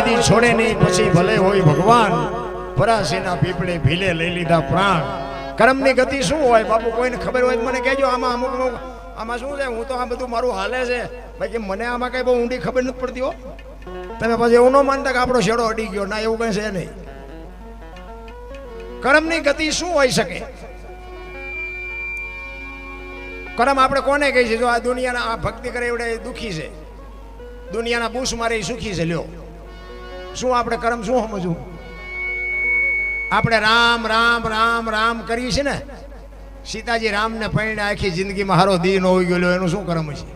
કોઈ દી છોડે નહીં પછી ભલે હોય ભગવાન પરાશીના પીપળે ભીલે લઈ લીધા પ્રાણ કર્મની ગતિ શું હોય બાપુ કોઈને ખબર હોય મને કહેજો આમાં અમુક આમાં શું છે હું તો આ બધું મારું હાલે છે બાકી મને આમાં કઈ બહુ ઊંડી ખબર નથી પડતી હો તમે પછી એવું ન માનતા કે આપણો શેડો અડી ગયો ના એવું કઈ છે નહીં કર્મની ગતિ શું હોઈ શકે કર્મ આપણે કોને કહી છે જો આ દુનિયાના આ ભક્તિ કરે એવડે દુખી છે દુનિયાના બૂસ મારે સુખી છે લ્યો શું આપણે કર્મ શું સમજવું આપણે રામ રામ રામ રામ કરીએ છીએ ને સીતાજી રામને પૈણે આખી જિંદગીમાં હારો દી ન હોઈ ગયો એનું શું કર્મ છે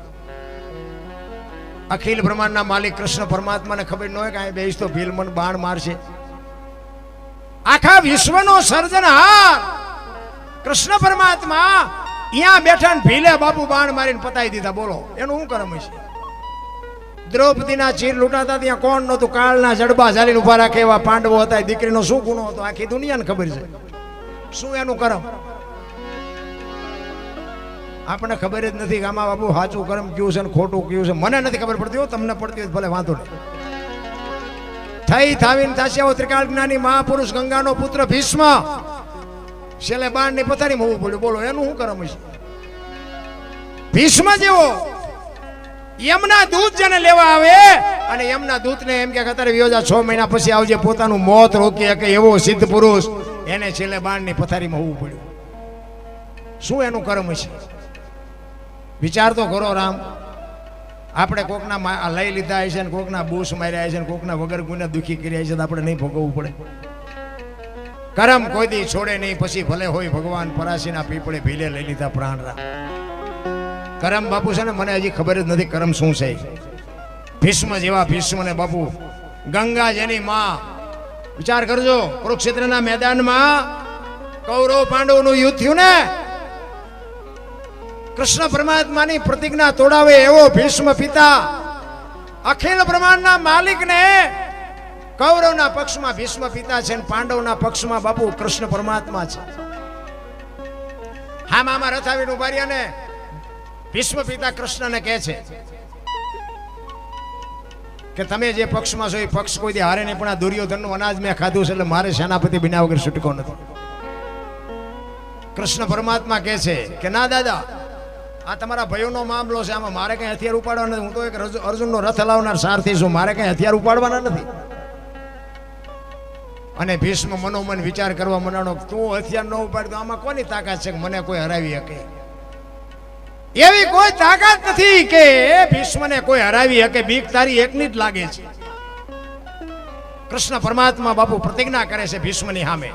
અખિલ બ્રહ્માંડના માલિક કૃષ્ણ પરમાત્માને ખબર ન હોય કે અહીં બેસ તો ભીલ મન બાણ મારશે આખા વિશ્વનો સર્જનહાર કૃષ્ણ પરમાત્મા અહીંયા બેઠા ને ભીલે બાપુ બાણ મારીને પતાવી દીધા બોલો એનું શું કર્મ છે દ્રૌપદીના ચીર લૂંટાતા ત્યાં કોણ નહોતું કાળના જડબા ઝાલીને ઉભા રાખે એવા પાંડવો હતા દીકરીનો શું ગુનો હતો આખી દુનિયાને ખબર છે શું એનું કર્મ આપણને ખબર જ નથી કે આમાં બાપુ સાચું કર્મ કયું છે ને ખોટું કયું છે મને નથી ખબર પડતી હો તમને પડતી હોય ભલે વાંધો નહીં થઈ થાવીને થાસ્યા ત્રિકાળ જ્ઞાની મહાપુરુષ ગંગાનો પુત્ર ભીષ્મ છેલ્લે બાણની પથારીમાં હોવું પડ્યું બોલો એનું શું કર્મ છે ભીષ્મ જેવો યમના દૂત જેને લેવા આવે અને યમના દૂતને એમ કે અત્યારે વિયોજા 6 મહિના પછી આવજે પોતાનું મોત રોકી શકે એવો સિદ્ધ પુરુષ એને છેલ્લે બાણની પથારીમાં હોવું પડ્યું શું એનું કર્મ છે વિચાર તો કરો રામ આપણે કોકના લઈ લીધા છે ને કોકના બૂસ માર્યા છે ને કોકના વગર ગુને દુખી કર્યા છે તો આપણે નહીં ભોગવવું પડે કર્મ કોઈ દી છોડે નહીં પછી ભલે હોય ભગવાન પરાશીના પીપળે ભીલે લઈ લીધા પ્રાણ રામ કર્મ બાપુ છે ને મને હજી ખબર જ નથી કર્મ શું છે ભીષ્મ જેવા ભીષ્મ ને બાપુ ગંગા જેની માં વિચાર કરજો કુરુક્ષેત્રના મેદાનમાં કૌરવ પાંડવનું યુદ્ધ થયું ને કૃષ્ણ પરમાત્માની પ્રતિજ્ઞા તોડાવે એવો ભીષ્મ પિતા અખિલ બ્રહ્માંડના માલિકને કૌરવના પક્ષમાં ભીષ્મ પિતા છે અને પાંડવના પક્ષમાં બાપુ કૃષ્ણ પરમાત્મા છે હા મામા રથાવીને ઉભા રહ્યા ને ભીષ્મ પિતા કૃષ્ણને કહે છે કે તમે જે પક્ષમાં છો એ પક્ષ કોઈ દી હારે નહીં પણ આ દુર્યોધનનું અનાજ મેં ખાધું છે એટલે મારે સેનાપતિ બન્યા વગર છૂટકો નથી કૃષ્ણ પરમાત્મા કહે છે કે ના દાદા આ તમારા ભયોનો મામલો છે આમાં મારે કઈ હથિયાર ઉપાડવા નથી હું તો એક અર્જુનનો રથ લાવનાર સારથી છું મારે કઈ હથિયાર ઉપાડવાના નથી અને ભીષ્મ મનોમન વિચાર કરવા મનાણો તું હથિયાર ન ઉપાડ તો આમાં કોની તાકાત છે કે મને કોઈ હરાવી શકે એવી કોઈ તાકાત નથી કે ભીષ્મને કોઈ હરાવી શકે બીક તારી એકની જ લાગે છે કૃષ્ણ પરમાત્મા બાપુ પ્રતિજ્ઞા કરે છે ભીષ્મની સામે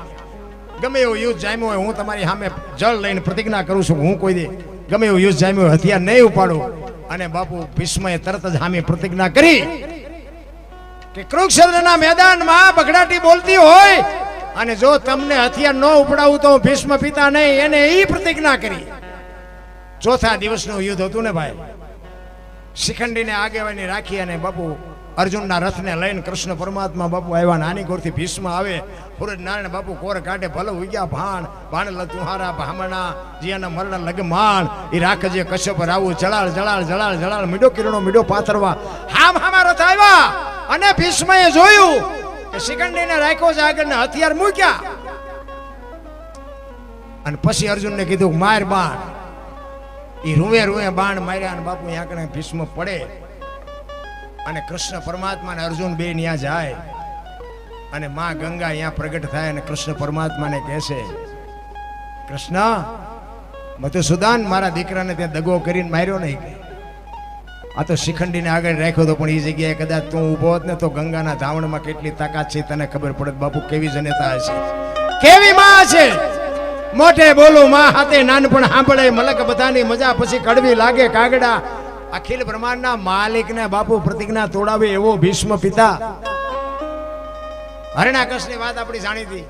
ગમે એવું યુદ્ધ જામ્યું હોય હું તમારી સામે જળ લઈને પ્રતિજ્ઞા કરું છું હું કોઈ દે ગમે એવું યુદ્ધ જામ્યું હોય હથિયાર નહીં ઉપાડું અને બાપુ ભીષ્મએ તરત જ સામે પ્રતિજ્ઞા કરી કે કુરુક્ષેત્રના મેદાનમાં બગડાટી બોલતી હોય અને જો તમને હથિયાર ન ઉપડાવું તો ભીષ્મ પિતા નહીં એને એ પ્રતિજ્ઞા કરી ચોથા દિવસનું યુદ્ધ હતું ને ભાઈ શિખંડીને આગેવાની રાખી અને બાપુ અર્જુનના રથને લઈને કૃષ્ણ પરમાત્મા બાપુ આવ્યા નાની કોરથી ભીષ્મ આવે સૂરજ નારાયણ બાપુ કોર કાઢે ભલે ઉગ્યા ભાણ તુહારા ભામણા જીયાના મરણ લગમાણ એ રાખજે કશ્યપ રાવું જળાળ જળાળ જળાળ જળાળ મીડો કિરણો મીડો પાથરવા હામાં રથ આવ્યા અને ભીષ્મએ જોયું કે શિખંડીને રાખ્યો છે આગળ હથિયાર મૂક્યા અને પછી અર્જુનને કીધું માર બાણ એ રૂવે રૂવે બાણ માર્યા અને બાપુ આંકડે ભીષ્મ પડે અને કૃષ્ણ પરમાત્મા ને અર્જુન બે ત્યાં જાય અને માં ગંગા અહીંયા પ્રગટ થાય અને કૃષ્ણ પરમાત્માને કહે છે કૃષ્ણ મધુસૂદન મારા દીકરાને ત્યાં દગો કરીને માર્યો નહીં આ તો શિખંડીને આગળ રાખ્યો તો પણ એ જગ્યાએ કદાચ તું ઊભો હોત ને તો ગંગાના ધાવણમાં કેટલી તાકાત છે તને ખબર પડે બાપુ કેવી જનતા હશે કેવી માં છે મોઢે બોલું માં હાથે નાનપણ સાંભળે મલક બધાની મજા પછી કડવી લાગે કાગડા અખિલ બ્રહ્માંડના માલિકને બાપુ પ્રતિજ્ઞા તોડાવે એવો ભીષ્મ પિતા હરણાકશની વાત આપણી જાણીતી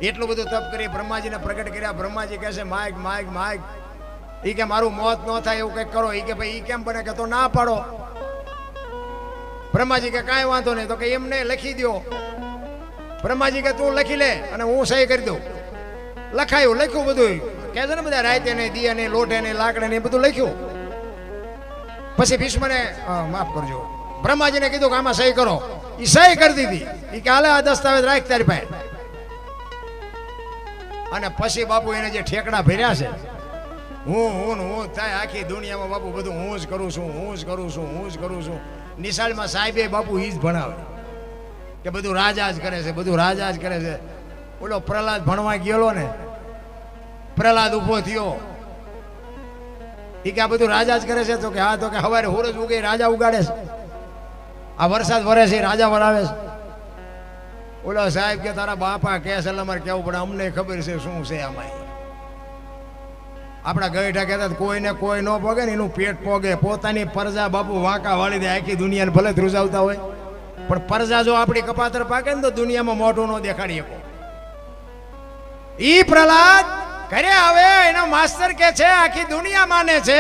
એટલું બધું તપ કરી બ્રહ્માજીને પ્રગટ કર્યા બ્રહ્માજી કહે છે માઈક માઈક માઈક ઈ કે મારું મોત ન થાય એવું કંઈક કરો ઈ કે ભાઈ ઈ કેમ બને કે તો ના પાડો બ્રહ્માજી કે કાંઈ વાંધો નહીં તો કે એમને લખી દો બ્રહ્માજી કે તું લખી લે અને હું સહી કરી દઉં લખાયું લખ્યું બધું કહે છે ને બધા રાયતે ને દિયા ને લોટે ને લાકડે ને બધું લખ્યું પછી ભીષ્મને માફ કરજો બ્રહ્માજીને કીધું કે આમાં સહી કરો એ સહી કરી દીધી. એ કે હાલે આ દસ્તાવેજ રાખ તારી પાસે. અને પછી બાપુ એને જે ઠેકડા ભર્યા છે, હું થાય આખી દુનિયામાં બાપુ બધું હું જ કરું છું. નિશાળમાં સાહેબે બાપુ ઈ જ ભણાવે કે બધું રાજા જ કરે છે. ઓલો પ્રહલાદ ભણવા ગયેલો ને, પ્રહલાદ ઉભો થયો, એ કે આ બધું રાજા જ કરે છે. તો કે હા. તો કે હવારે સૂરજ ઉગે રાજા ઉગાડે છે, આ વરસાદ વરે છે રાજા વરાવે છે. ઓલો સાહેબ કે તારા બાપા કે છે અમારે કેવું પડે, અમને ખબર છે શું છે આમાં. આપણા ગઈઠા કહેતા કોઈને કોઈ ન પોગે ને એનું પેટ પોગે. પોતાની પરજા બાપુ વાંકા વાળી દે, આખી દુનિયાને ભલે ધ્રુજાવતા હોય, પણ પરજા જો આપણી કપાતર પાકે ને તો દુનિયામાં મોઢું ન દેખાડી શકો. ઈ પ્રહલાદ ઘરે આવે, એનો માસ્ટર કે છે આખી દુનિયા માને છે,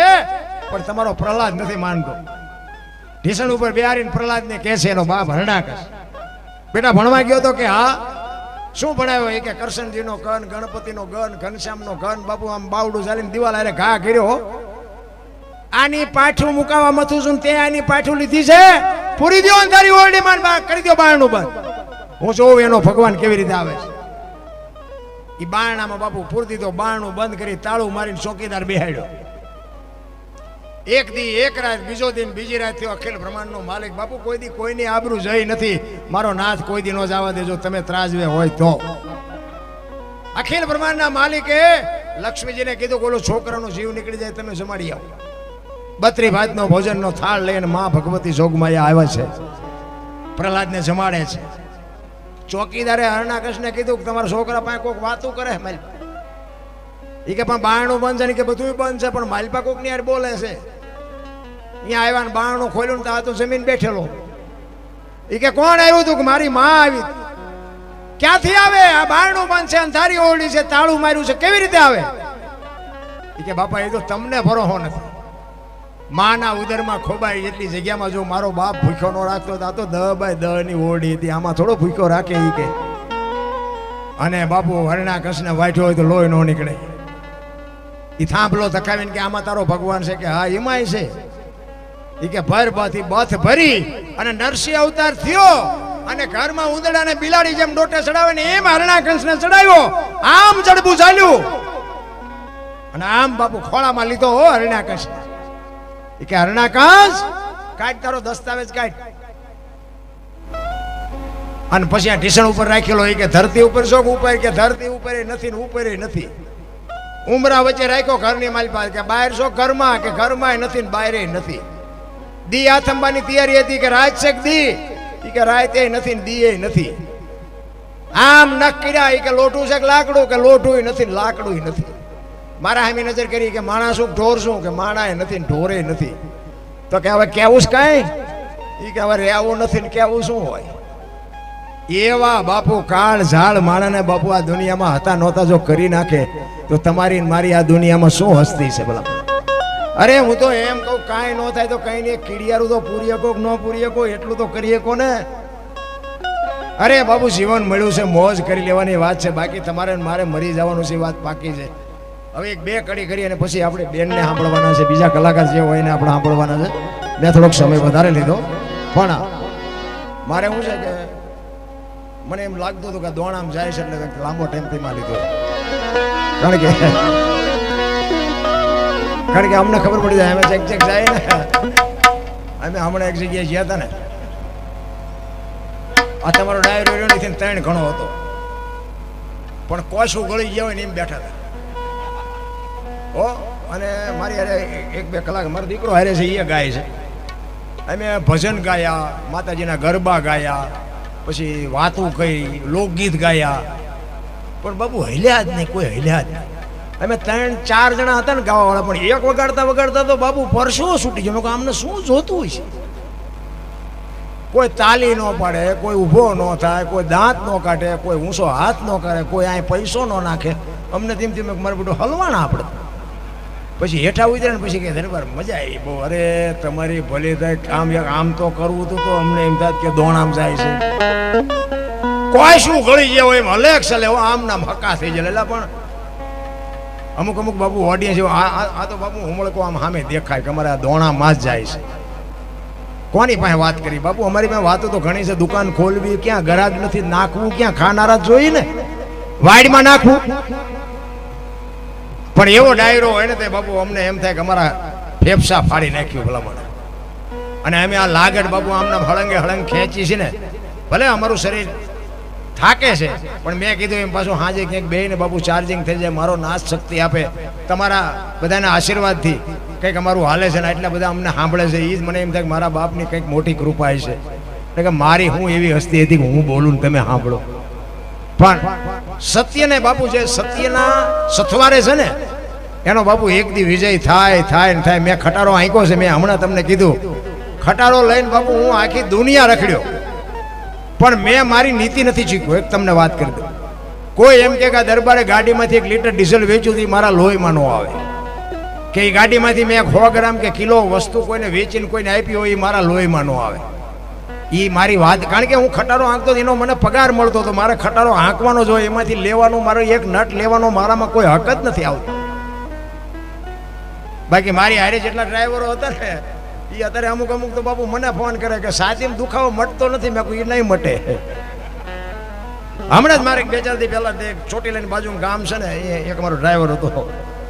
પણ તમારો પ્રહલાદ નથી માનતો. ઢીસણ ઉપર બેહારીને પ્રહલાદને કહે છે એનો બાપ હરણાકશ, બેટા ભણવા ગયો તો કે હા. શું ભણાવ્યો? એ કે કરશનજીનો ગન, ગણપતિનો ગન, ઘનશ્યામનો ગન. બાપુ આમ બાવડું ચાલીને દિવાલ હારે ઘા કર્યો. આની પાછું મુકાવા મથું છું, તે આની પાછું લીધી છે. પૂરી દો તારી ઓરડી માં, કરી દો બારણું બંધ. હું જોઉં એનો ભગવાન કેવી રીતે આવે છે. એ બારણામાં બાપુ પૂરી દીધો, બારણું બંધ કરી તાળું મારીને ચોકીદાર બેહાડ્યો. એક દી એક રાત, બીજો દિન બીજી રાત થયો. અખિલ બ્રહ્માંડનો માલિક બાપુ કોઈ દી કોઈની આબરૂ જઈ નથી. મારો નાથ કોઈ દી ન જવા દેજો, તમે ત્રાજવે હોય તો. અખિલ બ્રહ્માંડના માલિકે લક્ષ્મીજીને કીધું કે ઓલો છોકરાનો જીવ નીકળી જાય, તમે જમાડી આવો. 32 ભાતનો ભોજનનો થાળ લઈને માં ભગવતી જોગમાયા આવ્યા છે, પ્રહલાદને જમાડે છે. ચોકીદારે હરણાકશને કીધું કે તમારા છોકરા પાસે કોઈક વાતું કરે. એ કે પણ બારણું બંધ છે ને, કે બધું બંધ છે, પણ માલપા કોક ની યાર બોલે છે. અહીંયા આવ્યા ને બારણું ખોલ્યું ને તો જમીન બેઠેલો. એ કે કોણ આવ્યું તું? કે મારી માં આવી. ક્યાંથી આવે? આ બારણું બંધ છે, અંધારી ઓરડી છે, તાળું માર્યું છે, કેવી રીતે આવે? એ કે બાપા એ તો તમને ભરોસો નથી. માના ઉદરમાં ખોબાઈ એટલી જગ્યામાં જો મારો બાપ ભૂખ્યો નો રાખતો તો 10 બાય 10 ની ઓરડી હતી, આમાં થોડો ભૂખ્યો રાખે. એ કે અને બાપુ હરણાકશને વાંચ્યો હોય તો લોહી નો નીકળે. એ થાંભલો ધકાવીને કે આમાં તારો ભગવાન છે? કે હા એમાંય છે. એ કે ભર બાથી બથ ભરી અને નરસિંહ અવતાર થયો અને ઘરમાં ઉંદડાને બિલાડી જેમ ડોટે ચડાવે ને એમ હરણાકશને ચડાવ્યો. આમ જડબું ચાલ્યું અને આમ બાપુ ખોળામાં લીધો હો હરણાકશ. એ કે હરણાકશ કાઢ તારો દસ્તાવેજ કાઢ. અને પછી આ ઢીસણ ઉપર રાખેલો. એ કે ધરતી ઉપર શોખ ઉપર? કે ધરતી ઉપર નથી ને ઉપર નથી. ઉમરા વચ્ચે રાખ્યો ઘરની માલ પાસે. કે બહાર શોખ? ઘરમાં. કે ઘરમાં નથી ને બહાર નથી. દી આથંબાની તૈયારી હતી કે રાત છે દી? એ કે રાત એ નથી ને દી એ નથી. આમ નખ કર્યા. એ કે લોટું છે કે લાકડું? કે લોટું નથી ને લાકડું નથી. મારા હામી નજર કરી કે માણસ શું ઢોર શું? કે માણા નથી ને ઢોરે નથી. તો કે હવે કેવું કઈ? એ કે હવે રહેવું નથી ને કેવું શું હોય? એવા બાપુ કાળ ઝાડ માણાને બાપુ આ દુનિયામાં હતા નહોતા જો કરી નાખે તો તમારી મારી આ દુનિયામાં શું હસ્તી છે ભલા? અરે હું તો એમ કહું કાંઈ ન થાય તો કઈ નહીં, કીડિયારું તો પૂરી શકો કે ન પૂરી શકો એટલું તો કરી શકો ને. અરે બાબુ જીવન મળ્યું છે, મોજ કરી લેવાની વાત છે, બાકી તમારે મારે મરી જવાનું છે, વાત પાકી છે. હવે એક બે કડી કરી અને પછી આપણે બેનને સાંભળવાના છે, બીજા કલાકાર જે હોય એને આપણે સાંભળવાના છે. મેં થોડોક સમય વધારે લીધો પણ મારે શું છે કે મને એમ લાગતું હતું કે દોણામ જાય છે એટલે લાંબો ટાઈમ માં લીધો. કારણ કે અમને ખબર પડી જાય અમે ચેક જાય ને. અમે હમણાં એક જગ્યાએ ગયા હતા ને, આ તમારો ડાયરો નથી 3 ઘણો હતો પણ કોશું ગળી ગયા હોય ને એમ બેઠા હતા. ઓ અને મારી હારે 1-2 કલાક મારો દીકરો હારે છે, એ ગાય છે. અમે ભજન ગાયા, માતાજીના ગરબા ગાયા, પછી વાતું કહી, લોકગીત ગાયા, પણ બાબુ હલ્યા જ નહીં, કોઈ હલ્યા જ નહીં. અમે 3-4 જણા હતા ને ગાવાવાળા, પણ એક વગાડતા તો બાબુ પરસો છૂટી ગયો. આમને શું જોતું હોય છે? કોઈ તાલી ન પાડે, કોઈ ઊભો ન થાય, કોઈ દાંત ન કાઢે, કોઈ ઊંચો હાથ ન કરે, કોઈ અહીં પૈસો ન નાખે. અમને તેમ મારું બધું હલવાના આપણે. પછી હેઠા ઉતરે ને પછી કે દરબાર મજા આવી બહુ. અરે તમારી ભલે થાય કામ આમ તો કરવું હતું તો અમને એમ થાય કે દોણામ જાય છે. કોઈ શું ગળી ગયા હોય એમ હલેક ચલે આમ નામ હકા થઈ જાય. એટલે પણ અમુક બાબુ ઓડિયન્સ આ તો બાબુ હુમળકો આમ સામે દેખાય કે અમારે આ દોણામાં જ જાય છે. કોની પાસે વાત કરી બાપુ? અમારી પાસે વાતો તો ઘણી છે. દુકાન ખોલવી ક્યાં, ગ્રાહક નથી, નાખવું ક્યાં, ખાનારા જોઈ ને વાડીમાં નાખવું. પણ એવો ડાયરો હોય ને તે બાપુ અમને એમ થાય કે અમારા ફેફસા ફાડી નાખ્યું ભલામણ. અને અમે આ લાગડ બાપુ આમના હળંગે હળંગ ખેંચી છે ને, ભલે અમારું શરીર થાકે છે પણ મેં કીધું એમ પાછું હાજે ક્યાંક બેહીને બાપુ ચાર્જિંગ થઈ જાય. મારો નાશ શક્તિ આપે તમારા બધાના આશીર્વાદથી કંઈક અમારું હાલે છે ને એટલા બધા અમને સાંભળે છે. એ જ મને એમ થાય કે મારા બાપની કંઈક મોટી કૃપા છે. એટલે કે મારી હું એવી હસ્તી હતી કે હું બોલું ને તમે સાંભળો. પણ સત્યને બાપુ જે સત્યના સથવારે છે ને એનો બાપુ એક દી વિજય થાય થાય ને થાય. મેં ખટારો આંક્યો છે, મેં હમણાં તમને કીધું ખટારો લઈને બાપુ હું આખી દુનિયા રખડ્યો પણ મેં મારી નીતિ નથી શીખ્યો. એક તમને વાત કરી દઉં, કોઈ એમ કે દરબારે ગાડીમાંથી 1 લીટર ડીઝલ વેચ્યું હતું મારા લોહીમાં ન આવે, કે એ ગાડીમાંથી મેં 100 ગ્રામ કે કિલો વસ્તુ કોઈને વેચીને કોઈને આપી હોય એ મારા લોહીમાં ન આવે. એ મારી વાત, કારણ કે હું ખટારો હાંકતો એનો મને પગાર મળતો હતો. મારે ખટારો હાંકવાનો જ હોય, એમાંથી લેવાનો મારો એક નટ લેવાનો મારામાં કોઈ હક જ નથી આવતો. બાકી મારી હારે જેટલા ડ્રાઈવરો હતા ને એ અત્યારે અમુક અમુક તો બાપુ મને ફોન કરે કે સાચીમ દુખાવો મટતો નથી. મેં કોઈ નહીં મટે. હમણાં જ મારે 2-4 દી પહેલા ચોટી લઈને બાજુ ગામ છે ને એક મારો ડ્રાઈવર હતો,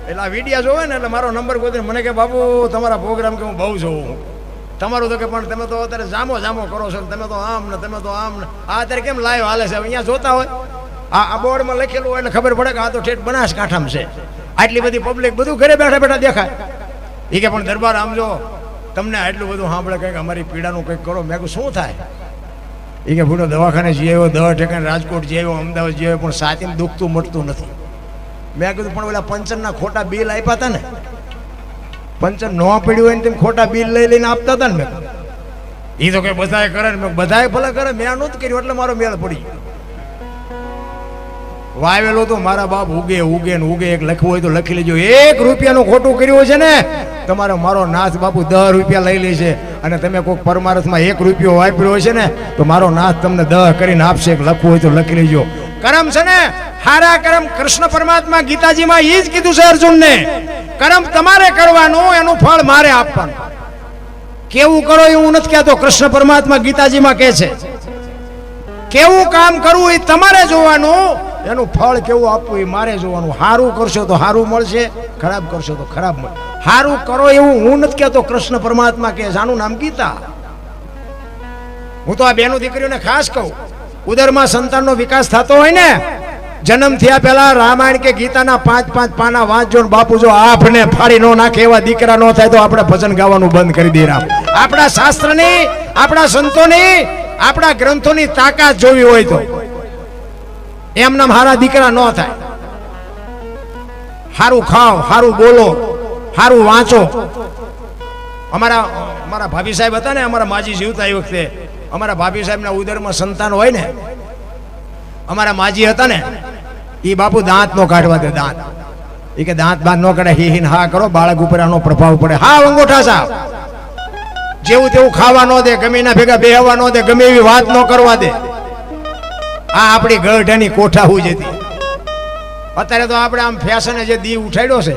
એટલે આ વિડીયા જોવે ને એટલે મારો નંબર ગોતીને મને કે બાપુ તમારા પ્રોગ્રામ કે હું બહુ જોઉં તમારું. તો કે પણ તમે તો અત્યારે જામો કરો છો, તમે તો આમ ને તમે તો આમ ને. આ અત્યારે કેમ લાઈવ હાલે છે અહીંયા જોતા હોય, આ બોર્ડમાં લખેલું હોય એટલે ખબર પડે કે આ તો ઠેઠ બનાસકાંઠામાં છે. આટલી બધી પબ્લિક બધું ઘરે બેઠા બેઠા દેખાય. એ કે પણ દરબાર આમ જો તમને આટલું બધું સાંભળે કંઈક અમારી પીડાનું કંઈક કરો. મેં કહ્યું શું થાય? એ કે ભૂલો દવાખાને જઈ આવ્યો, દવા ઠેકાણે રાજકોટ જઈ આવ્યો, અમદાવાદ જઈ આવ્યો, પણ સાચીને દુખતું મટતું નથી. મેં કીધું પણ ઓલા પંચરના ખોટા બિલ આપ્યા હતા ને, પંચર ન પડ્યું હોય ને તેમ ખોટા બિલ લઈને આપતા હતા ને. મેં એ તો કે બધાએ કરે ને, બધાએ ભલે કરે, મેં નહોતું કર્યું એટલે મારો મેળ પડી ગયો. વાવેલો તો મારા બાપ ઉગે ઉગે ને ઉગે. એક લખવું હોય તો લખી લેજો. 1 રૂપિયાનું ખોટું કર્યું છે ને તમારો મારો નાથ બાપુ 10 રૂપિયા લઈ લે છે. અને તમે કોઈક પરમારથમાં 1 રૂપિયો વાપર્યો હોય છે ને તો મારો નાથ તમને 10 કરીને આપશે. લખવું હોય તો લખી લેજો. કર્મ છે ને હારા કર્મ કૃષ્ણ પરમાત્મા ગીતાજીમાં એ જ કીધું છે અર્જુનને, કર્મ તમારે કરવાનું, એનું ફળ મારે આપવાનું. કેવું કરો એવું નથી કહેતો, કૃષ્ણ પરમાત્મા ગીતાજીમાં કહે છે કેવું કામ કરવું એ તમારે જોવાનું, એનું ફળ કેવું આપવું એ મારે જોવાનું. સારું કરશો તો સારું મળશે, ખરાબ કરશો તો ખરાબ મળશે. સારું કરો એવું હું નથી કહેતો, કૃષ્ણ પરમાત્મા કહે છે. આનું નામ ગીતા. હું તો આ બેનું દીકરીઓને ખાસ કહું, ઉદરમાં સંતાનનો વિકાસ થતો હોય ને જન્મ થયા પહેલા રામાયણ કે ગીતાના 5-5 પાના વાંચજો ને બાપુ જો આપને ફાડી નો નાખે એવા દીકરા નો થાય તો આપણે ભજન ગાવાનું બંધ કરી દઈએ. આપણા શાસ્ત્રની, આપણા સંતોની, આપણા ગ્રંથોની તાકાત જોવી હોય તો એમના હારા દીકરા ન થાય. સારું ખાઓ, સારું બોલો, સારું વાંચો. અમારા ભાભી સાહેબ હતા ને, અમારા માજી જીવતા એ વખતે અમારા ભાભી સાહેબના ઉદરમાં સંતાન હોય ને, અમારા માજી હતા ને એ બાપુ દાંત નો કાઢવા દે. દાંત એ કે દાંત બાંધ નો કાઢે, હી હા કરો, બાળક ઉપર આનો પ્રભાવ પડે. હા અંગોઠા સાહેબ જેવું તેવું ખાવા ન દે, ગમે એના ભેગા બેહવા ન દે, ગમે એવી વાત ન કરવા દે. આ આપણી ગઢાની કોઠા હું જતી. અત્યારે તો આપણે આમ ફેશને જે દી ઉઠાડ્યો છે